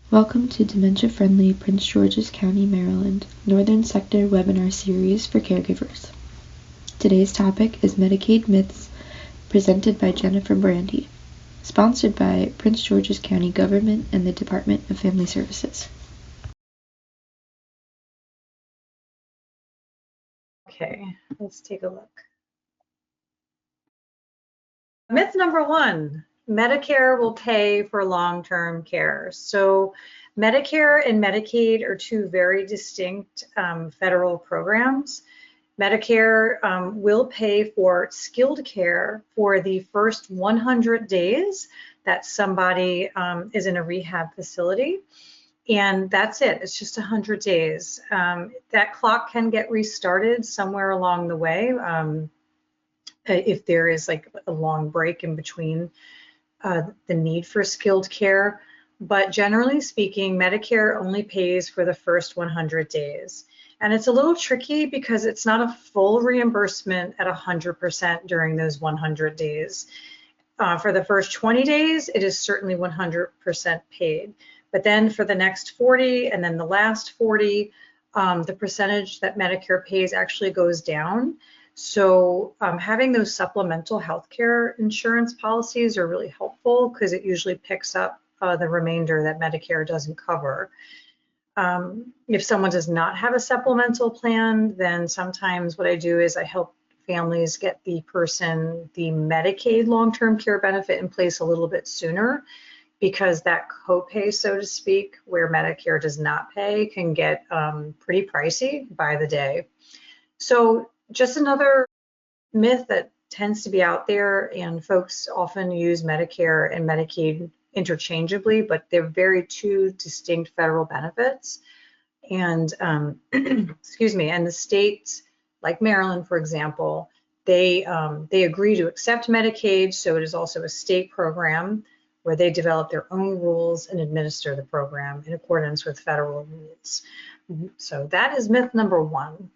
Welcome to Dementia-Friendly Prince George's County, Maryland, Northern Sector webinar series for caregivers. Today's topic is Medicaid Myths, presented by Jennifer Brandi, sponsored by Prince George's County Government and the Department of Family Services. Okay, let's take a look. Myth number one, Medicare will pay for long-term care. So Medicare and Medicaid are two very distinct federal programs. Medicare will pay for skilled care for the first 100 days that somebody is in a rehab facility. And that's it. It's just 100 days. That clock can get restarted somewhere along the way if there is like a long break in between the need for skilled care. But generally speaking, Medicare only pays for the first 100 days. And it's a little tricky because it's not a full reimbursement at 100% during those 100 days. For the first 20 days, it is certainly 100% paid. But then for the next 40 and then the last 40, the percentage that Medicare pays actually goes down. So having those supplemental healthcare insurance policies are really helpful because it usually picks up the remainder that Medicare doesn't cover. If someone does not have a supplemental plan, then sometimes what I do is I help families get the Medicaid long-term care benefit in place a little bit sooner, because that copay, so to speak, where Medicare does not pay, can get pretty pricey by the day. So just another myth that tends to be out there, and folks often use Medicare and Medicaid interchangeably, but they're very two distinct federal benefits. And excuse me, and the states, like Maryland, for example, they agree to accept Medicaid, so it is also a state program where they develop their own rules and administer the program in accordance with federal rules. So that is myth number one.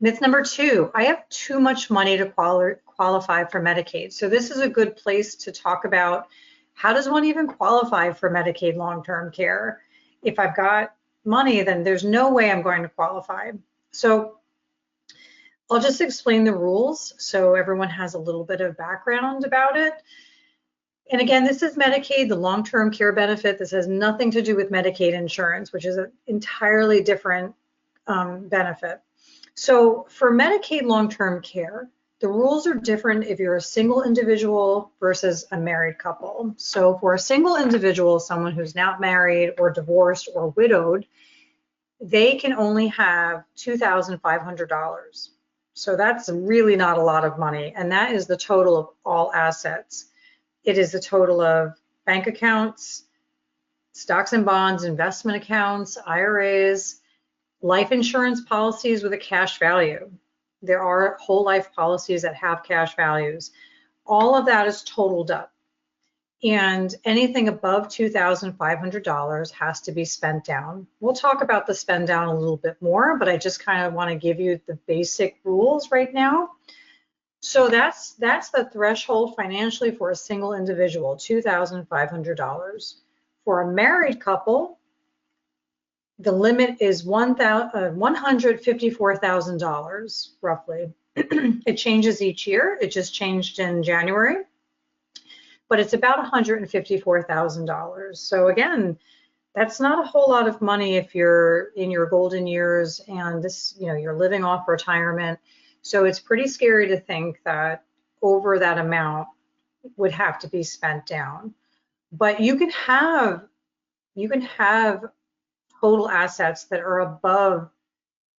Myth number two, I have too much money to qualify for Medicaid. So this is a good place to talk about, how does one even qualify for Medicaid long-term care? If I've got money, then there's no way I'm going to qualify. So I'll just explain the rules so everyone has a little bit of background about it. And again, this is Medicaid, the long-term care benefit. This has nothing to do with Medicaid insurance, which is an entirely different benefit. So for Medicaid long-term care, the rules are different if you're a single individual versus a married couple. So for a single individual, someone who's not married or divorced or widowed, they can only have $2,500. So that's really not a lot of money. And that is the total of all assets. It is the total of bank accounts, stocks and bonds, investment accounts, IRAs, life insurance policies with a cash value. There are whole life policies that have cash values. All of that is totaled up. And anything above $2,500 has to be spent down. We'll talk about the spend down a little bit more, but I just kind of want to give you the basic rules right now. So that's the threshold financially for a single individual, $2,500. For a married couple, the limit is $154,000 roughly. It changes each year. It just changed in January, but it's about $154,000. So again, that's not a whole lot of money if you're in your golden years and this, you're living off retirement. So it's pretty scary to think that over that amount would have to be spent down. But you can have total assets that are above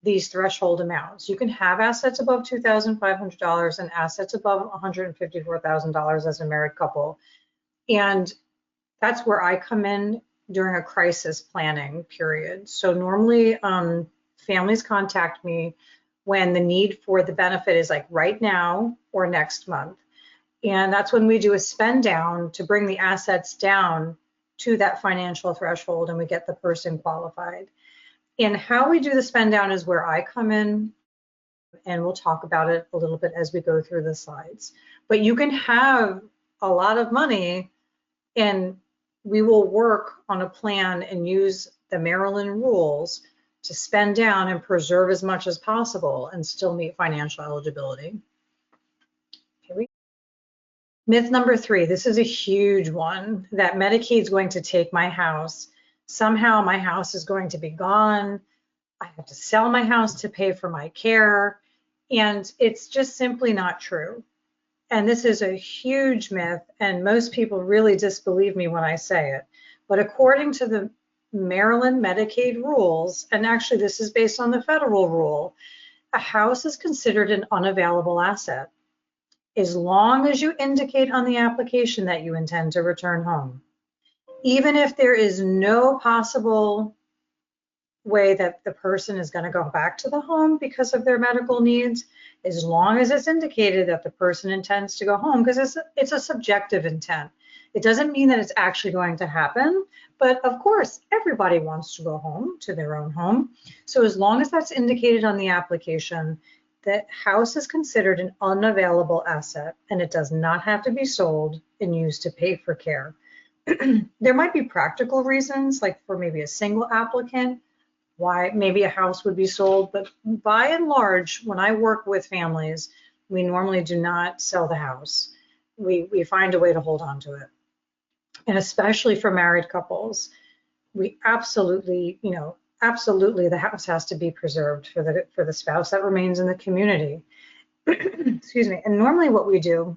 these threshold amounts. You can have assets above $2,500 and assets above $154,000 as a married couple. And that's where I come in during a crisis planning period. So normally families contact me when the need for the benefit is like right now or next month. And that's when we do a spend down to bring the assets down to that financial threshold and we get the person qualified. And how we do the spend down is where I come in, and we'll talk about it a little bit as we go through the slides. But you can have a lot of money and we will work on a plan and use the Maryland rules to spend down and preserve as much as possible and still meet financial eligibility. Myth number 3, this is a huge one, that Medicaid's going to take my house. Somehow my house is going to be gone. I have to sell my house to pay for my care. And it's just simply not true. And this is a huge myth, and most people really disbelieve me when I say it. But according to the Maryland Medicaid rules, and actually this is based on the federal rule, a house is considered an unavailable asset as long as you indicate on the application that you intend to return home. Even if there is no possible way that the person is going to go back to the home because of their medical needs, as long as it's indicated that the person intends to go home, because it's a subjective intent. It doesn't mean that it's actually going to happen, but of course, everybody wants to go home to their own home. So as long as that's indicated on the application, that house is considered an unavailable asset, and it does not have to be sold and used to pay for care. There might be practical reasons, like for maybe a single applicant, why maybe a house would be sold, but by and large, when I work with families, we normally do not sell the house. We find a way to hold on to it. And especially for married couples, we absolutely, absolutely the house has to be preserved for the spouse that remains in the community. Excuse me. And normally what we do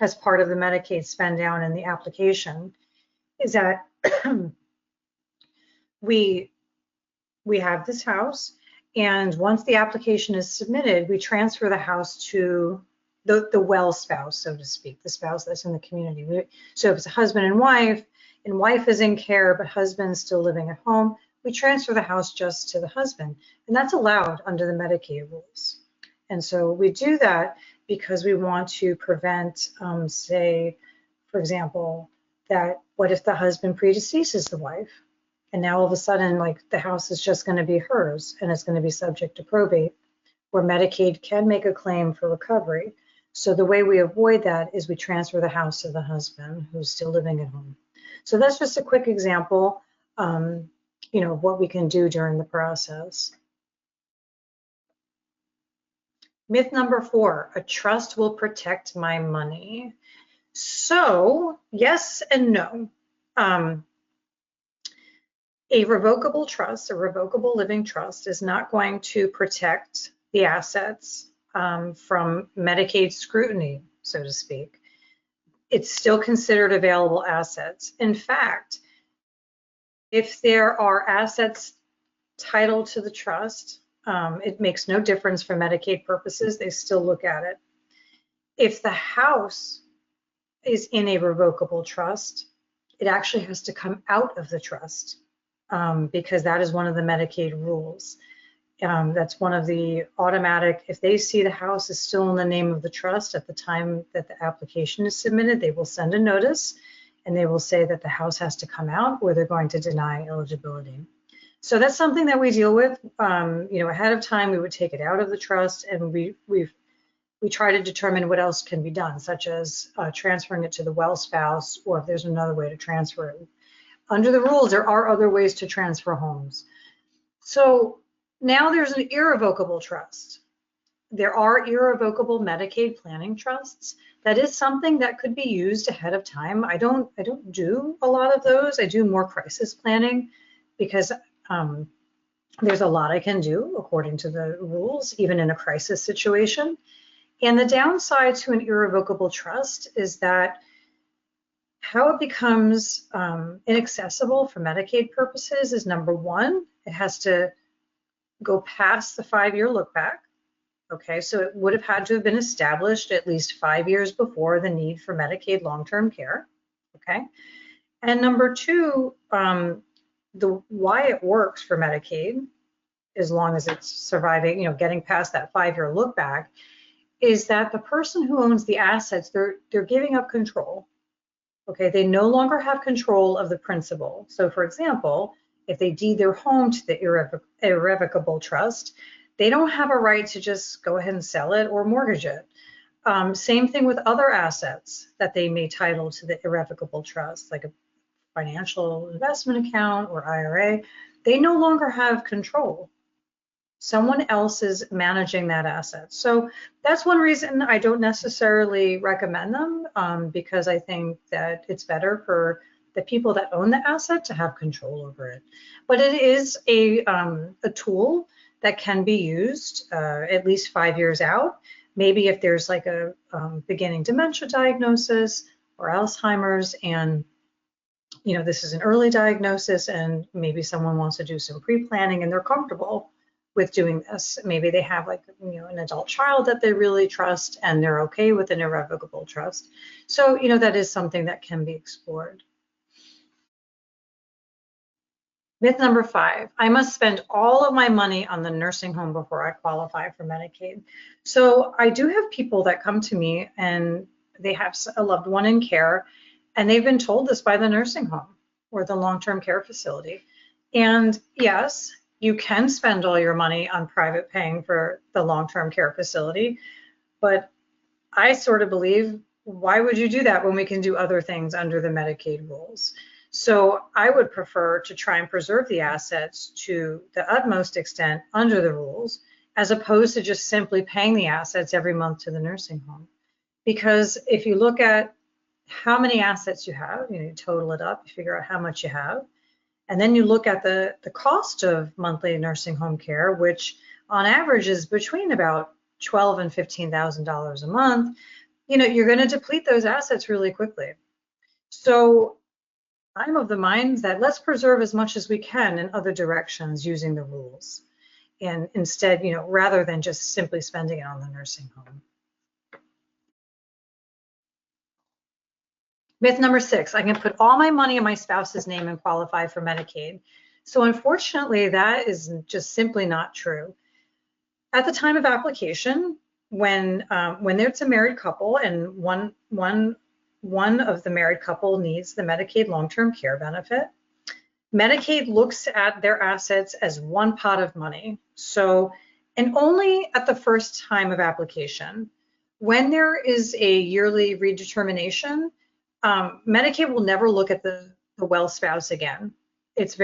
as part of the Medicaid spend down in the application is that we have this house, and once the application is submitted, we transfer the house to the well spouse, so to speak, the spouse that's in the community. So if it's a husband and wife is in care, but husband's still living at home, we transfer the house just to the husband, and that's allowed under the Medicaid rules. And so we do that because we want to prevent, say, for example, that what if the husband predeceases the wife? And now all of a sudden, like, the house is just going to be hers and it's going to be subject to probate, where Medicaid can make a claim for recovery. So the way we avoid that is we transfer the house to the husband who's still living at home. So that's just a quick example, of what we can do during the process. Myth number 4, a trust will protect my money. So yes and no. A revocable trust, a revocable living trust, is not going to protect the assets from Medicaid scrutiny, so to speak. It's still considered available assets. In fact, if there are assets titled to the trust, it makes no difference for Medicaid purposes. They still look at it. If the house is in a revocable trust, it actually has to come out of the trust. Because that is one of the Medicaid rules. That's one of the automatic, if they see the house is still in the name of the trust at the time that the application is submitted, they will send a notice and they will say that the house has to come out, or they're going to deny eligibility. So that's something that we deal with. Ahead of time, we would take it out of the trust, and we try to determine what else can be done, such as transferring it to the well spouse, or if there's another way to transfer it. Under the rules, there are other ways to transfer homes. So now there's an irrevocable trust. There are irrevocable Medicaid planning trusts. That is something that could be used ahead of time. I don't do a lot of those. I do more crisis planning because there's a lot I can do according to the rules, even in a crisis situation. And the downside to an irrevocable trust is that how it becomes inaccessible for Medicaid purposes is, number one, it has to go past the 5-year look back. Okay, so it would have had to have been established at least 5 years before the need for Medicaid long-term care. Okay, and number two, why it works for Medicaid, as long as it's surviving, getting past that 5-year look back, is that the person who owns the assets, they're giving up control. Okay, they no longer have control of the principal. So for example, if they deed their home to the irrevocable trust, they don't have a right to just go ahead and sell it or mortgage it. Same thing with other assets that they may title to the irrevocable trust, like financial investment account or IRA, they no longer have control. Someone else is managing that asset. So that's one reason I don't necessarily recommend them, because I think that it's better for the people that own the asset to have control over it. But it is a tool that can be used at least 5 years out. Maybe if there's like a beginning dementia diagnosis or Alzheimer's, and this is an early diagnosis, and maybe someone wants to do some pre-planning and they're comfortable with doing this. Maybe they have like an adult child that they really trust and they're okay with an irrevocable trust. So that is something that can be explored. Myth number 5, I must spend all of my money on the nursing home before I qualify for Medicaid. So I do have people that come to me and they have a loved one in care, and they've been told this by the nursing home or the long-term care facility. And yes, you can spend all your money on private paying for the long-term care facility, but I sort of believe, why would you do that when we can do other things under the Medicaid rules? So I would prefer to try and preserve the assets to the utmost extent under the rules, as opposed to just simply paying the assets every month to the nursing home. Because if you look at how many assets you have, you total it up, you figure out how much you have, and then you look at the cost of monthly nursing home care, which on average is between about $12,000 and $15,000 a month, you're going to deplete those assets really quickly. So I'm of the mind that let's preserve as much as we can in other directions using the rules. And instead, rather than just simply spending it on the nursing home. Myth number 6, I can put all my money in my spouse's name and qualify for Medicaid. So unfortunately, that is just simply not true. At the time of application, when there's a married couple and one of the married couple needs the Medicaid long-term care benefit, Medicaid looks at their assets as one pot of money. So, and only at the first time of application. When there is a yearly redetermination, Medicaid will never look at the well spouse again. That's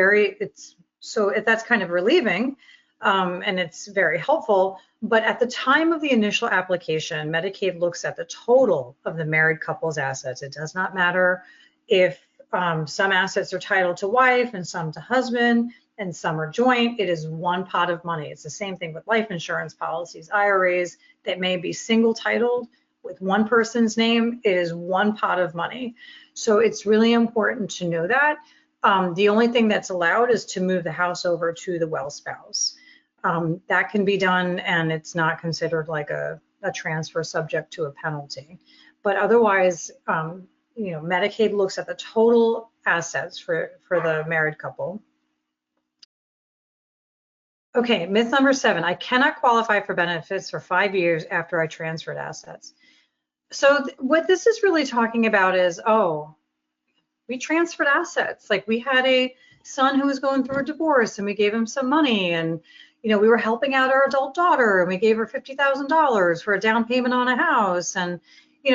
kind of relieving, and it's very helpful. But at the time of the initial application, Medicaid looks at the total of the married couple's assets. It does not matter if some assets are titled to wife and some to husband and some are joint. It is one pot of money. It's the same thing with life insurance policies, IRAs that may be single titled with one person's name. It is one pot of money. So it's really important to know that. The only thing that's allowed is to move the house over to the well spouse. That can be done, and it's not considered like a transfer subject to a penalty. But otherwise, Medicaid looks at the total assets for the married couple. Okay, myth number 7, I cannot qualify for benefits for 5 years after I transferred assets. So what this is really talking about is, we transferred assets. Like we had a son who was going through a divorce and we gave him some money, and we were helping out our adult daughter and we gave her $50,000 for a down payment on a house. And,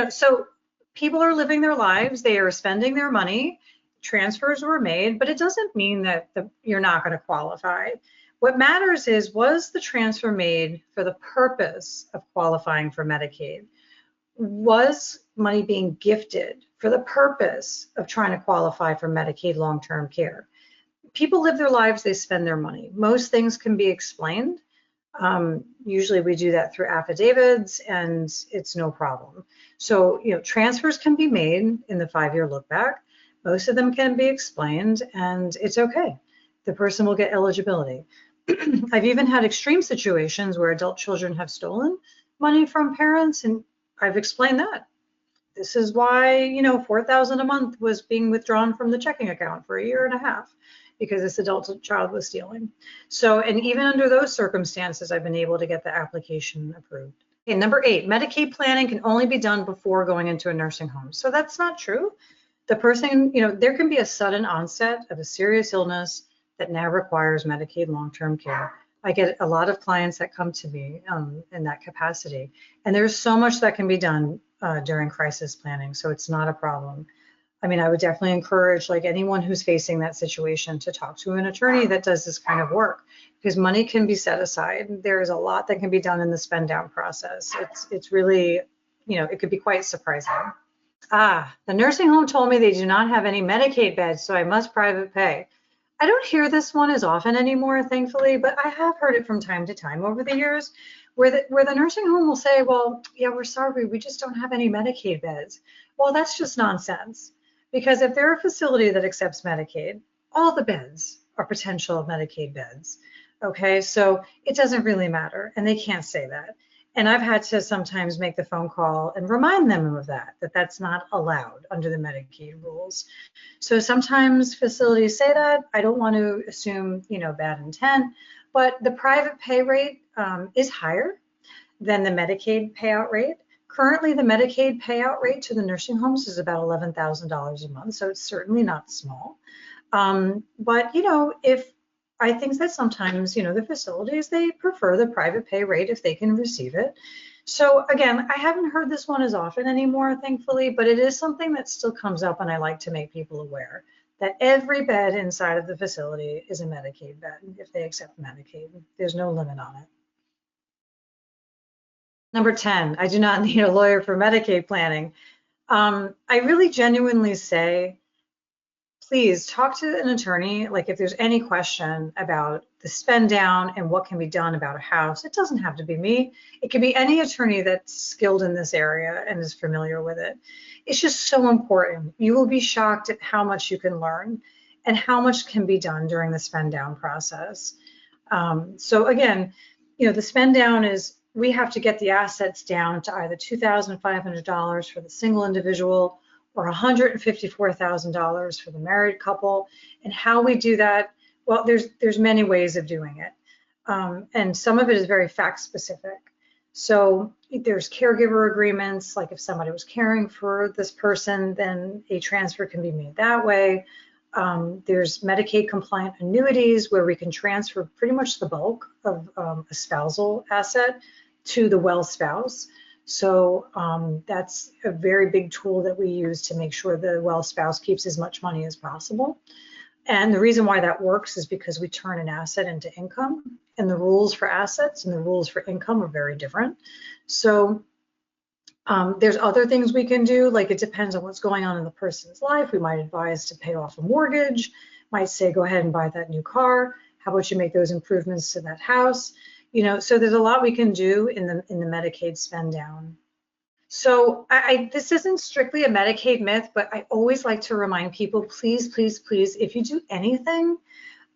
so people are living their lives, they are spending their money, transfers were made, but it doesn't mean that you're not going to qualify. What matters is, was the transfer made for the purpose of qualifying for Medicaid? Was money being gifted for the purpose of trying to qualify for Medicaid long-term care? People live their lives, they spend their money. Most things can be explained. Usually we do that through affidavits and it's no problem. So, transfers can be made in the 5-year look back. Most of them can be explained and it's okay. The person will get eligibility. I've even had extreme situations where adult children have stolen money from parents, and I've explained that. This is why, $4,000 a month was being withdrawn from the checking account for 1.5 years because this adult child was stealing. So, and even under those circumstances, I've been able to get the application approved. Okay, number 8, Medicaid planning can only be done before going into a nursing home. So that's not true. The person, there can be a sudden onset of a serious illness that now requires Medicaid long-term care. I get a lot of clients that come to me in that capacity, and there's so much that can be done during crisis planning, so it's not a problem. I mean, I would definitely encourage like anyone who's facing that situation to talk to an attorney that does this kind of work, because money can be set aside. There is a lot that can be done in the spend down process. It's really, it could be quite surprising. The nursing home told me they do not have any Medicaid beds, so I must private pay. I don't hear this one as often anymore, thankfully, but I have heard it from time to time over the years where the nursing home will say, well, yeah, we're sorry, we just don't have any Medicaid beds. Well, that's just nonsense. Because if they're a facility that accepts Medicaid, all the beds are potential Medicaid beds. Okay, so it doesn't really matter, and they can't say that. And I've had to sometimes make the phone call and remind them of that that's not allowed under the Medicaid rules. So sometimes facilities say that. I don't want to assume, bad intent, but the private pay rate is higher than the Medicaid payout rate. Currently, the Medicaid payout rate to the nursing homes is about $11,000 a month, so it's certainly not small. But, if I think that sometimes, the facilities, they prefer the private pay rate if they can receive it. So again, I haven't heard this one as often anymore, thankfully, but it is something that still comes up, and I like to make people aware that every bed inside of the facility is a Medicaid bed if they accept Medicaid. There's no limit on it. Number 10, I do not need a lawyer for Medicaid planning. I really genuinely say, please talk to an attorney. Like if there's any question about the spend down and what can be done about a house, it doesn't have to be me. It can be any attorney that's skilled in this area and is familiar with it. It's just so important. You will be shocked at how much you can learn and how much can be done during the spend down process. So again, the spend down is, we have to get the assets down to either $2,500 for the single individual or $154,000 for the married couple. And how we do that, well, there's many ways of doing it. And some of it is very fact specific. So there's caregiver agreements, like if somebody was caring for this person, then a transfer can be made that way. There's Medicaid compliant annuities where we can transfer pretty much the bulk of a spousal asset to the well spouse. So that's a very big tool that we use to make sure the well spouse keeps as much money as possible. And the reason why that works is because we turn an asset into income, and the rules for assets and the rules for income are very different. So there's other things we can do, like it depends on what's going on in the person's life. We might advise to pay off a mortgage, might say go ahead and buy that new car. How about you make those improvements to that house? So there's a lot we can do in the Medicaid spend down. So this isn't strictly a Medicaid myth, but I always like to remind people, please, please, please, if you do anything,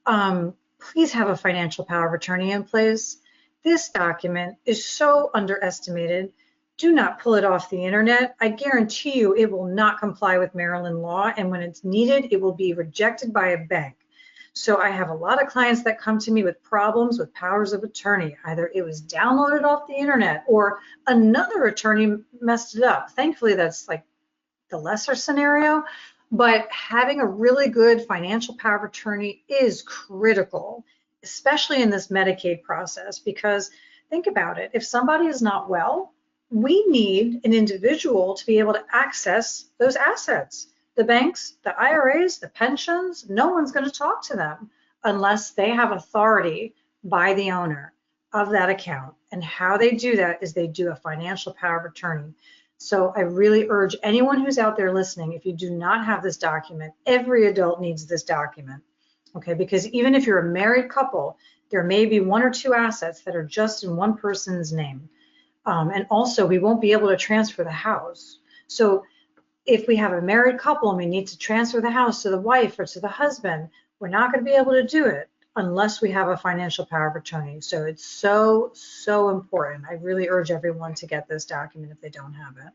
please have a financial power of attorney in place. This document is so underestimated. Do not pull it off the internet. I guarantee you it will not comply with Maryland law, and when it's needed, it will be rejected by a bank. So I have a lot of clients that come to me with problems with powers of attorney. Either it was downloaded off the internet or another attorney messed it up. Thankfully, that's like the lesser scenario, but having a really good financial power of attorney is critical, especially in this Medicaid process, because think about it. If somebody is not well, we need an individual to be able to access those assets. The banks, the IRAs, the pensions, no one's going to talk to them unless they have authority by the owner of that account. And how they do that is they do a financial power of attorney. So I really urge anyone who's out there listening, if you do not have this document, every adult needs this document, okay? Because even if you're a married couple, there may be one or two assets that are just in one person's name. And also, we won't be able to transfer the house. So if we have a married couple and we need to transfer the house to the wife or to the husband, we're not going to be able to do it unless we have a financial power of attorney. So it's so, so important. I really urge everyone to get this document if they don't have it.